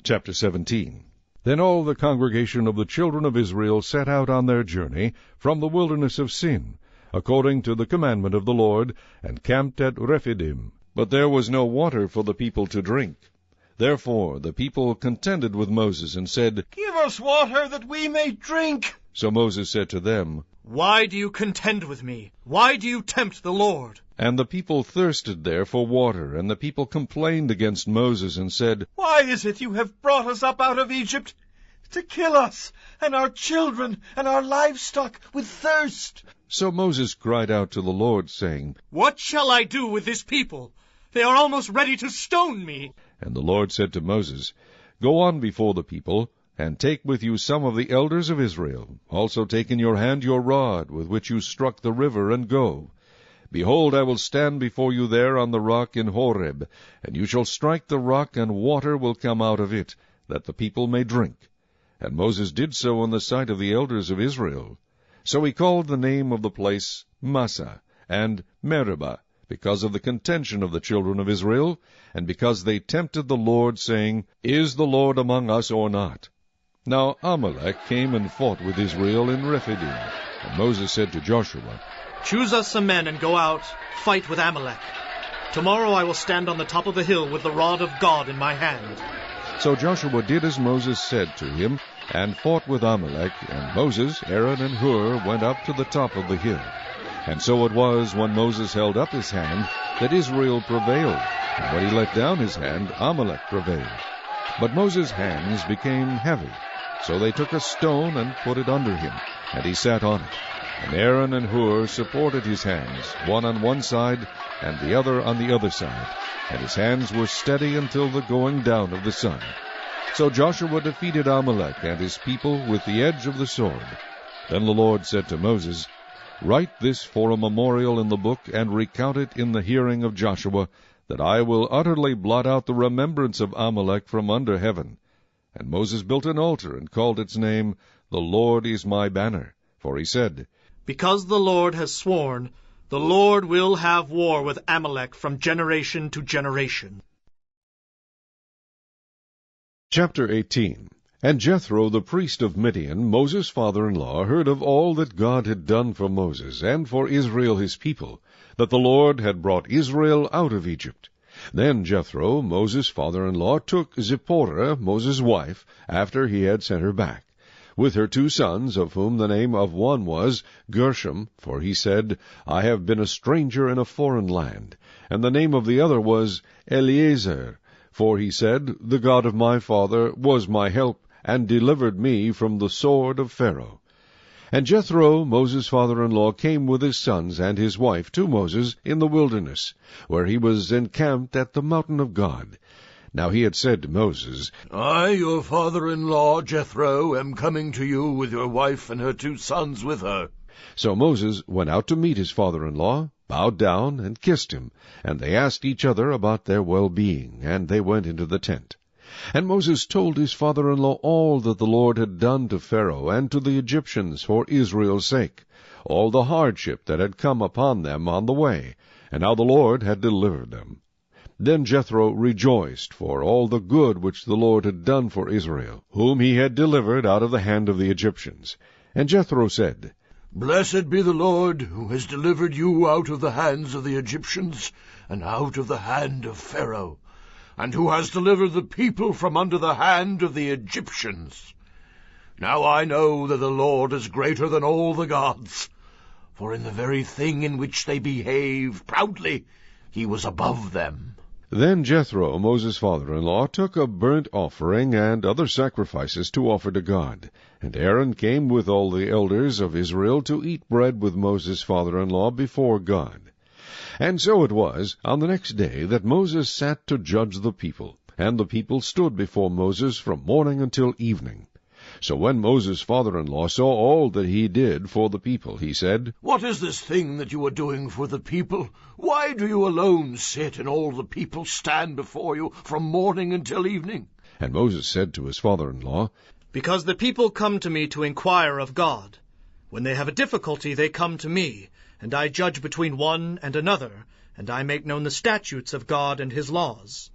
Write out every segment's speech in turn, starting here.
Chapter 17. Then all the congregation of the children of Israel set out on their journey from the wilderness of Sin, according to the commandment of the Lord, and camped at Rephidim. But there was no water for the people to drink. Therefore the people contended with Moses, and said, Give us water that we may drink. So Moses said to them, Why do you contend with me? Why do you tempt the Lord? And the people thirsted there for water, and the people complained against Moses, and said, Why is it you have brought us up out of Egypt to kill us, and our children, and our livestock with thirst? So Moses cried out to the Lord, saying, What shall I do with this people? They are almost ready to stone me. And the Lord said to Moses, Go on before the people, and take with you some of the elders of Israel. Also take in your hand your rod, with which you struck the river, and go. Behold, I will stand before you there on the rock in Horeb, and you shall strike the rock, and water will come out of it, that the people may drink. And Moses did so in the sight of the elders of Israel. So he called the name of the place Massah and Meribah, because of the contention of the children of Israel, and because they tempted the Lord, saying, Is the Lord among us or not? Now Amalek came and fought with Israel in Rephidim. And Moses said to Joshua, Choose us some men and go out, fight with Amalek. Tomorrow I will stand on the top of the hill with the rod of God in my hand. So Joshua did as Moses said to him, and fought with Amalek, and Moses, Aaron, and Hur went up to the top of the hill. And so it was, when Moses held up his hand, that Israel prevailed, and when he let down his hand, Amalek prevailed. But Moses' hands became heavy, so they took a stone and put it under him, and he sat on it. And Aaron and Hur supported his hands, one on one side, and the other on the other side, and his hands were steady until the going down of the sun. So Joshua defeated Amalek and his people with the edge of the sword. Then the Lord said to Moses, Write this for a memorial in the book, and recount it in the hearing of Joshua, that I will utterly blot out the remembrance of Amalek from under heaven. And Moses built an altar, and called its name, The Lord is my banner. For he said, Because the Lord has sworn, the Lord will have war with Amalek from generation to generation. Chapter 18. And Jethro the priest of Midian, Moses' father-in-law, heard of all that God had done for Moses, and for Israel his people, that the Lord had brought Israel out of Egypt. Then Jethro, Moses' father-in-law, took Zipporah, Moses' wife, after he had sent her back, with her 2 sons, of whom the name of one was Gershom, for he said, I have been a stranger in a foreign land, and the name of the other was Eleazar, for he said, The God of my father was my help, and delivered me from the sword of Pharaoh. And Jethro, Moses' father-in-law, came with his sons and his wife to Moses in the wilderness, where he was encamped at the mountain of God. Now he had said to Moses, I, your father-in-law, Jethro, am coming to you with your wife and her 2 sons with her. So Moses went out to meet his father-in-law, bowed down, and kissed him, and they asked each other about their well-being, and they went into the tent. And Moses told his father-in-law all that the Lord had done to Pharaoh and to the Egyptians for Israel's sake, all the hardship that had come upon them on the way, and how the Lord had delivered them. Then Jethro rejoiced for all the good which the Lord had done for Israel, whom he had delivered out of the hand of the Egyptians. And Jethro said, Blessed be the Lord, who has delivered you out of the hands of the Egyptians, and out of the hand of Pharaoh, and who has delivered the people from under the hand of the Egyptians. Now I know that the Lord is greater than all the gods, for in the very thing in which they behave proudly, he was above them. Then Jethro, Moses' father-in-law, took a burnt offering and other sacrifices to offer to God. And Aaron came with all the elders of Israel to eat bread with Moses' father-in-law before God. And so it was, on the next day, that Moses sat to judge the people, and the people stood before Moses from morning until evening. So when Moses' father-in-law saw all that he did for the people, he said, What is this thing that you are doing for the people? Why do you alone sit, and all the people stand before you from morning until evening? And Moses said to his father-in-law, Because the people come to me to inquire of God. When they have a difficulty, they come to me, and I judge between one and another, and I make known the statutes of God and his laws.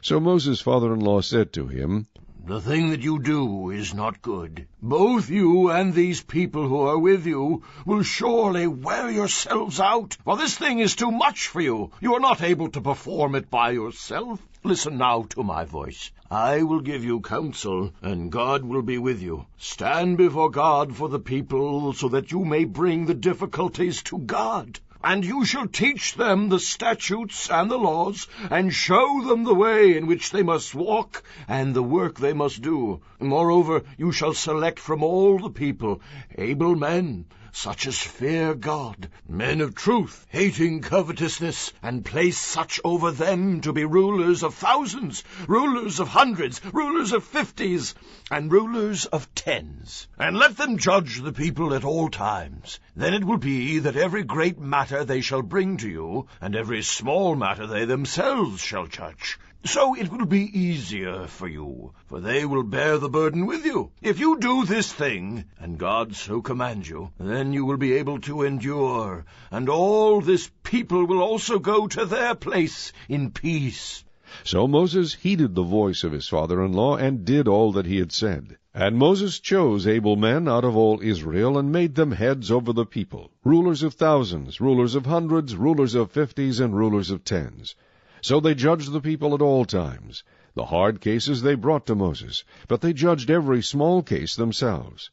So Moses' father-in-law said to him, The thing that you do is not good. Both you and these people who are with you will surely wear yourselves out, for this thing is too much for you. You are not able to perform it by yourself. Listen now to my voice. I will give you counsel, and God will be with you. Stand before God for the people, so that you may bring the difficulties to God. And you shall teach them the statutes and the laws, and show them the way in which they must walk, and the work they must do. Moreover, you shall select from all the people able men, such as fear God, men of truth, hating covetousness, and place such over them to be rulers of thousands, rulers of hundreds, rulers of 50s, and rulers of 10s. And let them judge the people at all times. Then it will be that every great matter they shall bring to you, and every small matter they themselves shall judge. So it will be easier for you, for they will bear the burden with you. If you do this thing, and God so commands you, then you will be able to endure, and all this people will also go to their place in peace. So Moses heeded the voice of his father-in-law, and did all that he had said. And Moses chose able men out of all Israel, and made them heads over the people, rulers of thousands, rulers of hundreds, rulers of 50s, and rulers of 10s. So they judged the people at all times. The hard cases they brought to Moses, but they judged every small case themselves.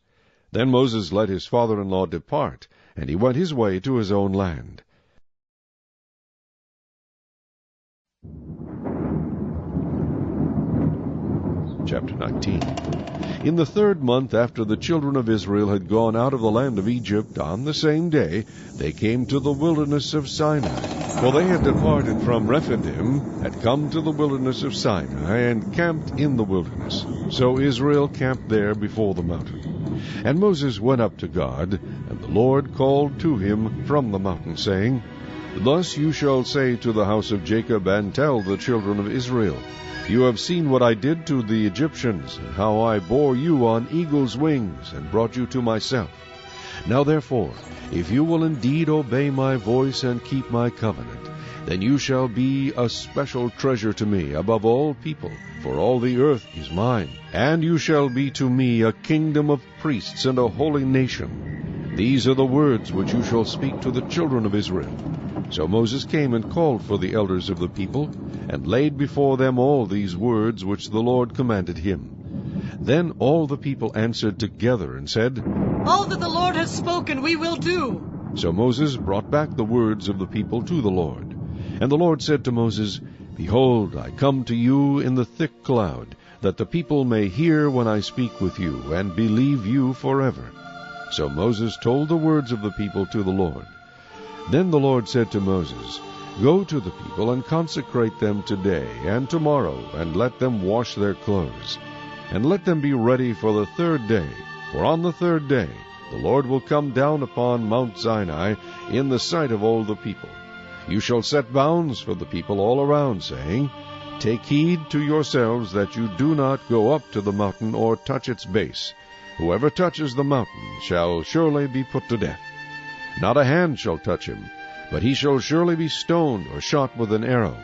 Then Moses let his father-in-law depart, and he went his way to his own land. Chapter 19. In the 3rd month after the children of Israel had gone out of the land of Egypt, on the same day they came to the wilderness of Sinai. For they had departed from Rephidim, had come to the wilderness of Sinai, and camped in the wilderness. So Israel camped there before the mountain. And Moses went up to God, and the Lord called to him from the mountain, saying, Thus you shall say to the house of Jacob, and tell the children of Israel, You have seen what I did to the Egyptians, and how I bore you on eagle's wings, and brought you to myself. Now therefore, if you will indeed obey my voice and keep my covenant, then you shall be a special treasure to me above all people, for all the earth is mine. And you shall be to me a kingdom of priests and a holy nation. These are the words which you shall speak to the children of Israel. So Moses came and called for the elders of the people, and laid before them all these words which the Lord commanded him. Then all the people answered together and said, All that the Lord has spoken we will do. So Moses brought back the words of the people to the Lord. And the Lord said to Moses, Behold, I come to you in the thick cloud, that the people may hear when I speak with you, and believe you forever. So Moses told the words of the people to the Lord. Then the Lord said to Moses, Go to the people and consecrate them today and tomorrow, and let them wash their clothes. And let them be ready for the 3rd day, for on the 3rd day the Lord will come down upon Mount Sinai in the sight of all the people. You shall set bounds for the people all around, saying, Take heed to yourselves that you do not go up to the mountain or touch its base. Whoever touches the mountain shall surely be put to death. Not a hand shall touch him, but he shall surely be stoned or shot with an arrow.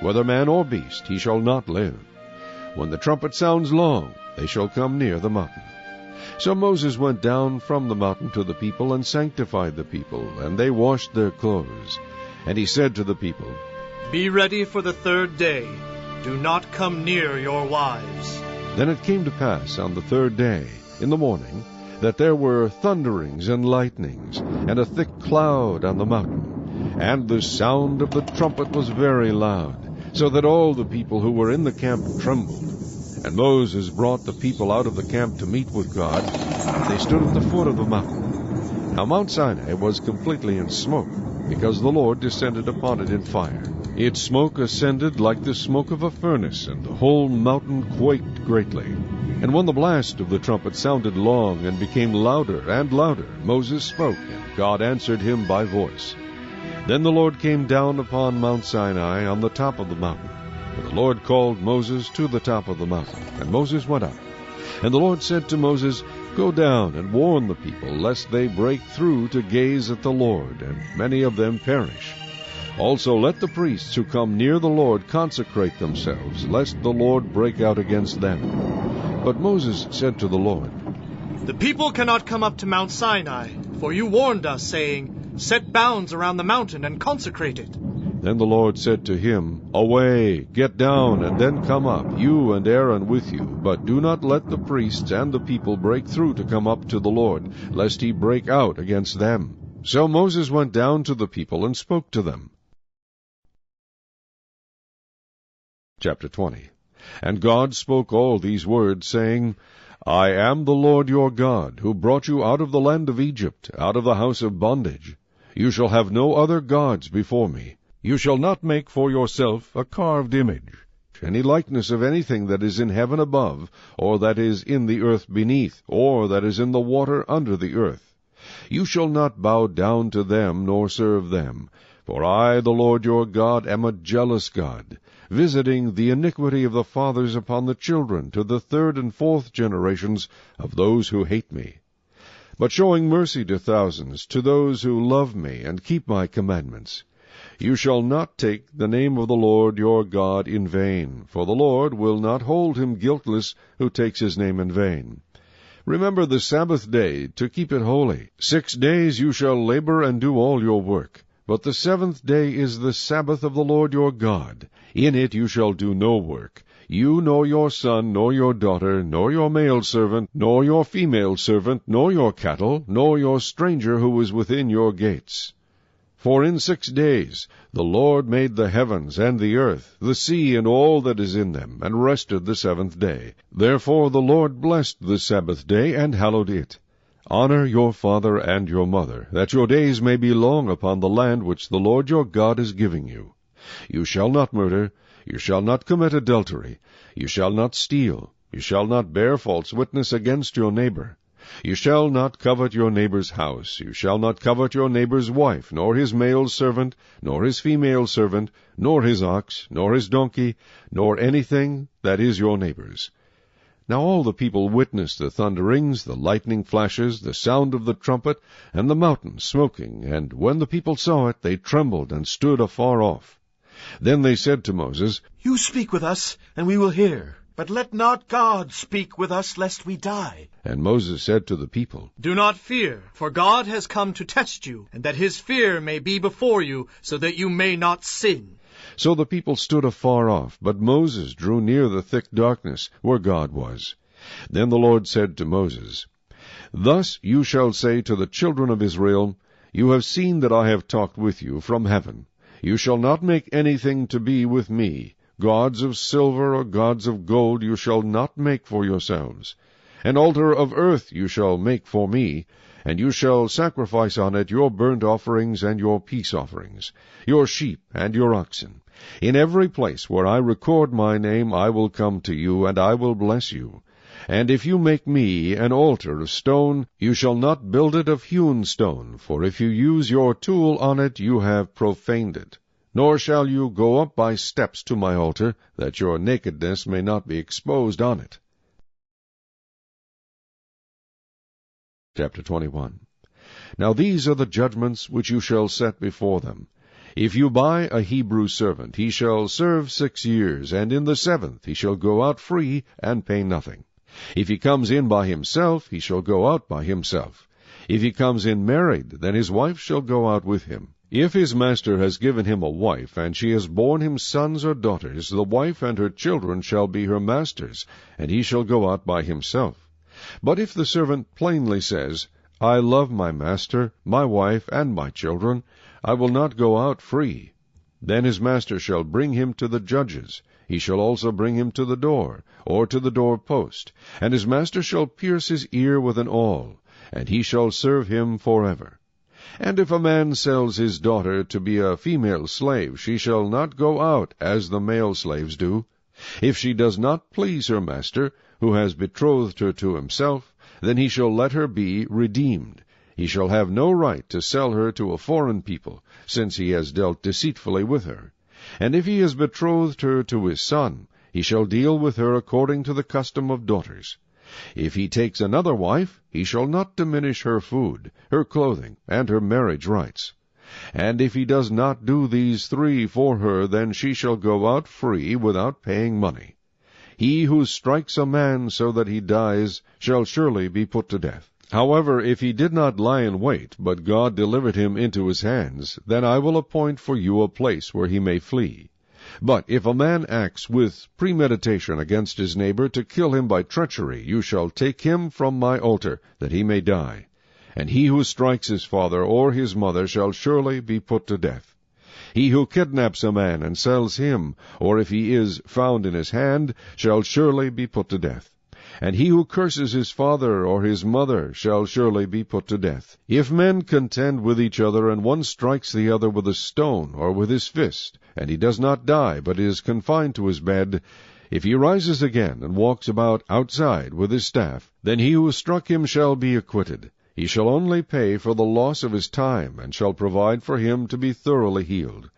Whether man or beast, he shall not live. When the trumpet sounds long, they shall come near the mountain. So Moses went down from the mountain to the people, and sanctified the people, and they washed their clothes. And he said to the people, Be ready for the 3rd day. Do not come near your wives. Then it came to pass on the 3rd day, in the morning, that there were thunderings and lightnings, and a thick cloud on the mountain. And the sound of the trumpet was very loud, so that all the people who were in the camp trembled. And Moses brought the people out of the camp to meet with God. They stood at the foot of the mountain. Now Mount Sinai was completely in smoke, because the Lord descended upon it in fire. Its smoke ascended like the smoke of a furnace, and the whole mountain quaked greatly. And when the blast of the trumpet sounded long and became louder and louder, Moses spoke, and God answered him by voice. Then the Lord came down upon Mount Sinai on the top of the mountain. And the Lord called Moses to the top of the mountain, and Moses went up. And the Lord said to Moses, Go down and warn the people, lest they break through to gaze at the Lord, and many of them perish. Also let the priests who come near the Lord consecrate themselves, lest the Lord break out against them. But Moses said to the Lord, The people cannot come up to Mount Sinai, for you warned us, saying, Set bounds around the mountain and consecrate it. Then the Lord said to him, Away, get down, and then come up, you and Aaron with you. But do not let the priests and the people break through to come up to the Lord, lest he break out against them. So Moses went down to the people and spoke to them. Chapter 20. And God spoke all these words, saying, I am the Lord your God, who brought you out of the land of Egypt, out of the house of bondage. You shall have no other gods before me. You shall not make for yourself a carved image, any likeness of anything that is in heaven above, or that is in the earth beneath, or that is in the water under the earth. You shall not bow down to them, nor serve them. For I, the Lord your God, am a jealous God, visiting the iniquity of the fathers upon the children, to the 3rd and 4th generations of those who hate me, but showing mercy to thousands, to those who love me and keep my commandments. You shall not take the name of the Lord your God in vain, for the Lord will not hold him guiltless who takes his name in vain. Remember the Sabbath day, to keep it holy. 6 days you shall labor and do all your work. But the 7th day is the Sabbath of the Lord your God. In it you shall do no work, you nor your son, nor your daughter, nor your male servant, nor your female servant, nor your cattle, nor your stranger who is within your gates. For in 6 days the Lord made the heavens and the earth, the sea and all that is in them, and rested the 7th day. Therefore the Lord blessed the Sabbath day, and hallowed it. Honor your father and your mother, that your days may be long upon the land which the Lord your God is giving you. You shall not murder, you shall not commit adultery, you shall not steal, you shall not bear false witness against your neighbor. You shall not covet your neighbor's house, you shall not covet your neighbor's wife, nor his male servant, nor his female servant, nor his ox, nor his donkey, nor anything that is your neighbor's. Now all the people witnessed the thunderings, the lightning flashes, the sound of the trumpet, and the mountain smoking, and when the people saw it, they trembled and stood afar off. Then they said to Moses, You speak with us, and we will hear. But let not God speak with us, lest we die. And Moses said to the people, Do not fear, for God has come to test you, and that his fear may be before you, so that you may not sin. So the people stood afar off, but Moses drew near the thick darkness, where God was. Then the Lord said to Moses, Thus you shall say to the children of Israel, You have seen that I have talked with you from heaven. You shall not make anything to be with me. Gods of silver or gods of gold you shall not make for yourselves. An altar of earth you shall make for me, and you shall sacrifice on it your burnt offerings and your peace offerings, your sheep and your oxen. In every place where I record my name I will come to you, and I will bless you. And if you make me an altar of stone, you shall not build it of hewn stone, for if you use your tool on it, you have profaned it. Nor shall you go up by steps to my altar, that your nakedness may not be exposed on it. Chapter 21. Now these are the judgments which you shall set before them. If you buy a Hebrew servant, he shall serve 6 years, and in the 7th he shall go out free, and pay nothing. If he comes in by himself, he shall go out by himself. If he comes in married, then his wife shall go out with him. If his master has given him a wife, and she has borne him sons or daughters, the wife and her children shall be her master's, and he shall go out by himself. But if the servant plainly says, I love my master, my wife, and my children, I will not go out free, then his master shall bring him to the judges. He shall also bring him to the door, or to the doorpost, and his master shall pierce his ear with an awl, and he shall serve him forever. And if a man sells his daughter to be a female slave, she shall not go out as the male slaves do. If she does not please her master, who has betrothed her to himself, then he shall let her be redeemed. He shall have no right to sell her to a foreign people, since he has dealt deceitfully with her. And if he has betrothed her to his son, he shall deal with her according to the custom of daughters. If he takes another wife, he shall not diminish her food, her clothing, and her marriage rights. And if he does not do these 3 for her, then she shall go out free without paying money. He who strikes a man so that he dies shall surely be put to death. However, if he did not lie in wait, but God delivered him into his hands, then I will appoint for you a place where he may flee. But if a man acts with premeditation against his neighbor to kill him by treachery, you shall take him from my altar, that he may die. And he who strikes his father or his mother shall surely be put to death. He who kidnaps a man and sells him, or if he is found in his hand, shall surely be put to death. And he who curses his father or his mother shall surely be put to death. If men contend with each other, and one strikes the other with a stone or with his fist, and he does not die, but is confined to his bed, if he rises again and walks about outside with his staff, then he who struck him shall be acquitted. He shall only pay for the loss of his time, and shall provide for him to be thoroughly healed.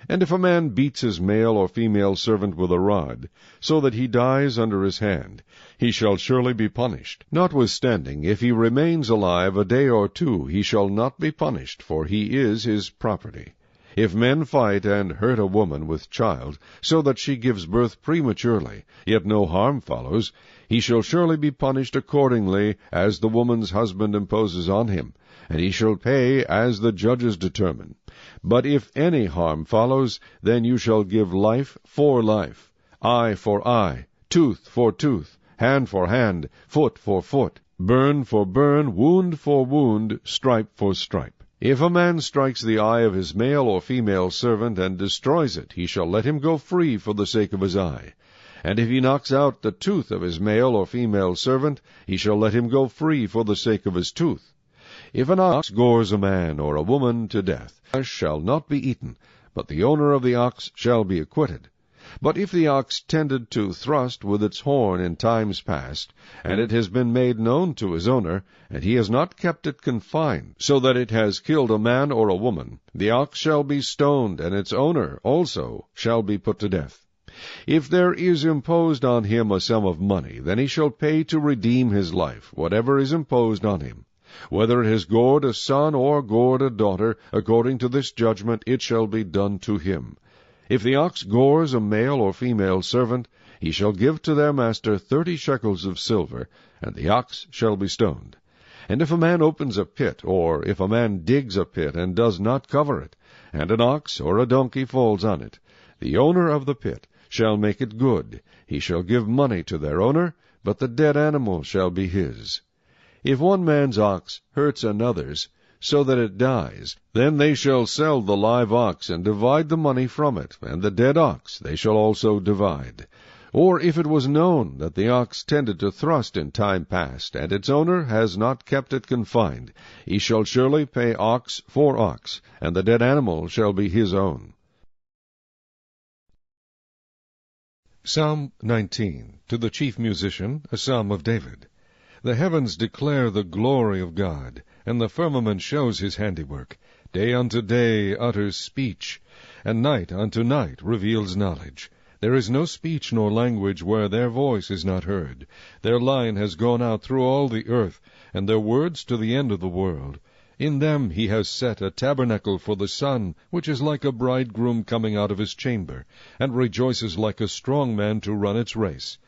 And if a man beats his male or female servant with a rod, so that he dies under his hand, he shall surely be punished. Notwithstanding, if he remains alive a day or two, he shall not be punished, for he is his property. If men fight and hurt a woman with child, so that she gives birth prematurely, yet no harm follows, he shall surely be punished accordingly as the woman's husband imposes on him, and he shall pay as the judges determine. But if any harm follows, then you shall give life for life, eye for eye, tooth for tooth, hand for hand, foot for foot, burn for burn, wound for wound, stripe for stripe. If a man strikes the eye of his male or female servant and destroys it, he shall let him go free for the sake of his eye. And if he knocks out the tooth of his male or female servant, he shall let him go free for the sake of his tooth. If an ox gores a man or a woman to death, flesh shall not be eaten, but the owner of the ox shall be acquitted. But if the ox tended to thrust with its horn in times past, and it has been made known to his owner, and he has not kept it confined, so that it has killed a man or a woman, the ox shall be stoned, and its owner also shall be put to death. If there is imposed on him a sum of money, then he shall pay to redeem his life, whatever is imposed on him. Whether it has gored a son or gored a daughter, according to this judgment it shall be done to him. If the ox gores a male or female servant, he shall give to their master 30 shekels of silver, and the ox shall be stoned. And if a man opens a pit, or if a man digs a pit and does not cover it, and an ox or a donkey falls on it, the owner of the pit shall make it good. He shall give money to their owner, but the dead animal shall be his. If one man's ox hurts another's, so that it dies, then they shall sell the live ox and divide the money from it, and the dead ox they shall also divide. Or if it was known that the ox tended to thrust in time past, and its owner has not kept it confined, he shall surely pay ox for ox, and the dead animal shall be his own. Psalm 19. To the chief musician, a psalm of David. The heavens declare the glory of God, and the firmament shows his handiwork. Day unto day utters speech, and night unto night reveals knowledge. There is no speech nor language where their voice is not heard. Their line has gone out through all the earth, and their words to the end of the world. In them he has set a tabernacle for the sun, which is like a bridegroom coming out of his chamber, and rejoices like a strong man to run its race.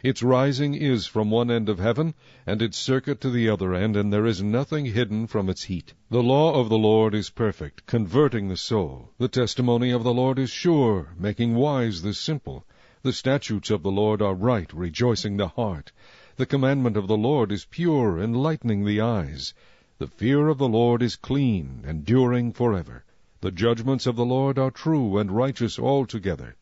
Its rising is from one end of heaven, and its circuit to the other end, and there is nothing hidden from its heat. The law of the Lord is perfect, converting the soul. The testimony of the Lord is sure, making wise the simple. The statutes of the Lord are right, rejoicing the heart. The commandment of the Lord is pure, enlightening the eyes. The fear of the Lord is clean, enduring forever. The judgments of the Lord are true and righteous altogether.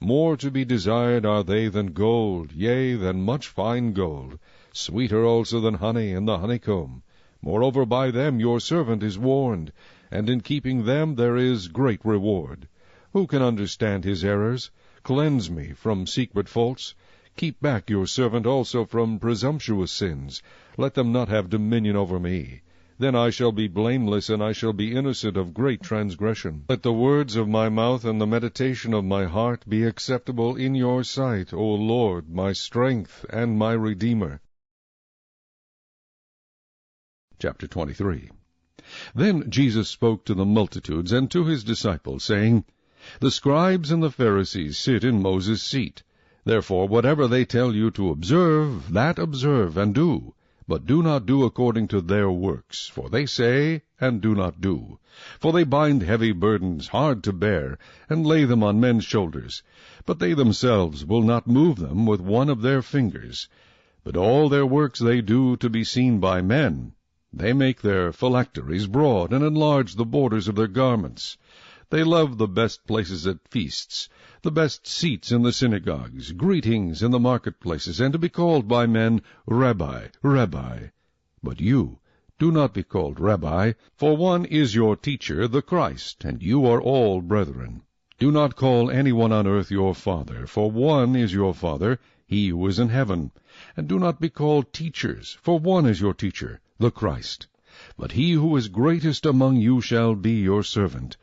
More to be desired are they than gold, yea, than much fine gold, sweeter also than honey and the honeycomb. Moreover, by them your servant is warned, and in keeping them there is great reward. Who can understand his errors? Cleanse me from secret faults. Keep back your servant also from presumptuous sins. Let them not have dominion over me. Then I shall be blameless, and I shall be innocent of great transgression. Let the words of my mouth and the meditation of my heart be acceptable in your sight, O Lord, my strength and my Redeemer. Chapter 23. Then Jesus spoke to the multitudes and to his disciples, saying, The scribes and the Pharisees sit in Moses' seat. Therefore whatever they tell you to observe, that observe and do. But do not do according to their works, for they say, and do not do. For they bind heavy burdens hard to bear, and lay them on men's shoulders. But they themselves will not move them with one of their fingers. But all their works they do to be seen by men. They make their phylacteries broad, and enlarge the borders of their garments. They love the best places at feasts, the best seats in the synagogues, greetings in the marketplaces, and to be called by men, Rabbi, Rabbi. But you, do not be called Rabbi, for one is your teacher, the Christ, and you are all brethren. Do not call anyone on earth your father, for one is your Father, he who is in heaven. And do not be called teachers, for one is your teacher, the Christ. But he who is greatest among you shall be your servant.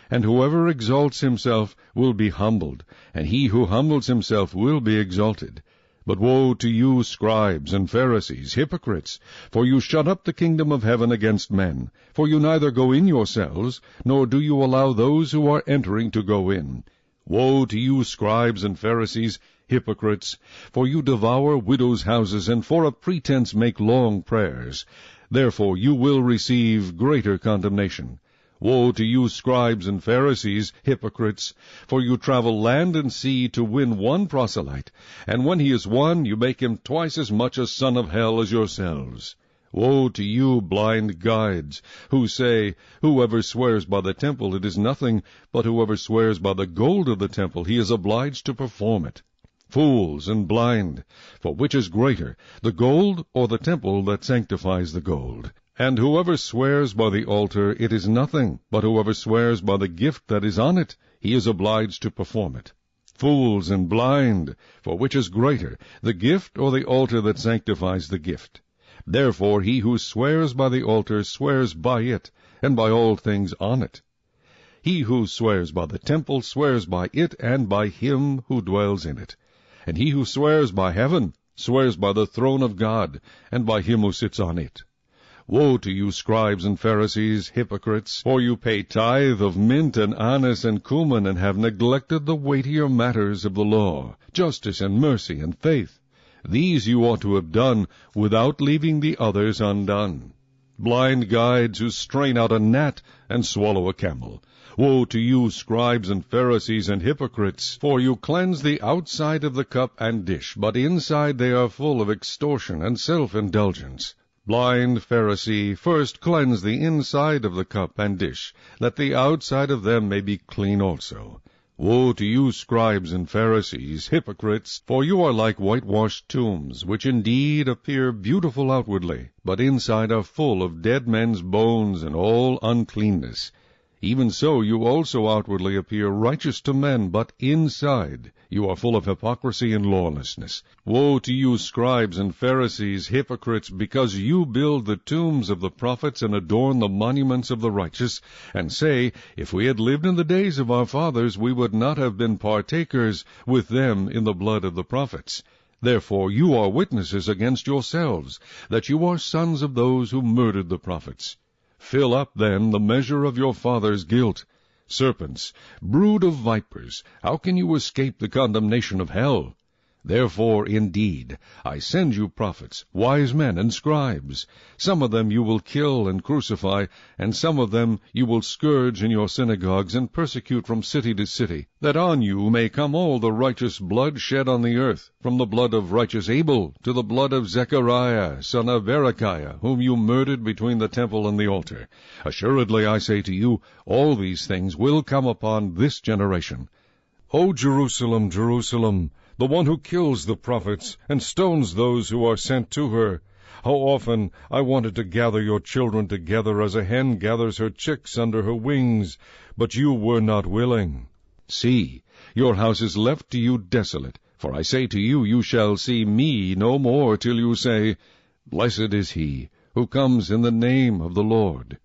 And whoever exalts himself will be humbled, and he who humbles himself will be exalted. But woe to you, scribes and Pharisees, hypocrites! For you shut up the kingdom of heaven against men. For you neither go in yourselves, nor do you allow those who are entering to go in. Woe to you, scribes and Pharisees, hypocrites! For you devour widows' houses, and for a pretense make long prayers. Therefore you will receive greater condemnation. Woe to you, scribes and Pharisees, hypocrites! For you travel land and sea to win one proselyte, and when he is won, you make him twice as much a son of hell as yourselves. Woe to you, blind guides, who say, Whoever swears by the temple, it is nothing, but whoever swears by the gold of the temple, he is obliged to perform it. Fools and blind! For which is greater, the gold or the temple that sanctifies the gold? And whoever swears by the altar, it is nothing, but whoever swears by the gift that is on it, he is obliged to perform it. Fools and blind! For which is greater, the gift or the altar that sanctifies the gift? Therefore he who swears by the altar swears by it, and by all things on it. He who swears by the temple swears by it and by him who dwells in it. And he who swears by heaven swears by the throne of God, and by him who sits on it. Woe to you, scribes and Pharisees, hypocrites! For you pay tithe of mint and anise and cumin, and have neglected the weightier matters of the law, justice and mercy and faith. These you ought to have done, without leaving the others undone. Blind guides who strain out a gnat and swallow a camel. Woe to you, scribes and Pharisees and hypocrites! For you cleanse the outside of the cup and dish, but inside they are full of extortion and self-indulgence. Blind Pharisee, first cleanse the inside of the cup and dish, that the outside of them may be clean also. Woe to you, scribes and Pharisees, hypocrites! For you are like whitewashed tombs, which indeed appear beautiful outwardly, but inside are full of dead men's bones and all uncleanness. Even so you also outwardly appear righteous to men, but inside you are full of hypocrisy and lawlessness. Woe to you, scribes and Pharisees, hypocrites, because you build the tombs of the prophets and adorn the monuments of the righteous, and say, If we had lived in the days of our fathers, we would not have been partakers with them in the blood of the prophets. Therefore you are witnesses against yourselves, that you are sons of those who murdered the prophets. Fill up, then, the measure of your father's guilt. Serpents, brood of vipers, how can you escape the condemnation of hell? Therefore, indeed, I send you prophets, wise men, and scribes. Some of them you will kill and crucify, and some of them you will scourge in your synagogues and persecute from city to city, that on you may come all the righteous blood shed on the earth, from the blood of righteous Abel to the blood of Zechariah, son of Berechiah, whom you murdered between the temple and the altar. Assuredly, I say to you, all these things will come upon this generation. O Jerusalem, Jerusalem, the one who kills the prophets and stones those who are sent to her! How often I wanted to gather your children together as a hen gathers her chicks under her wings, but you were not willing. See, your house is left to you desolate, for I say to you, you shall see me no more till you say, Blessed is he who comes in the name of the Lord.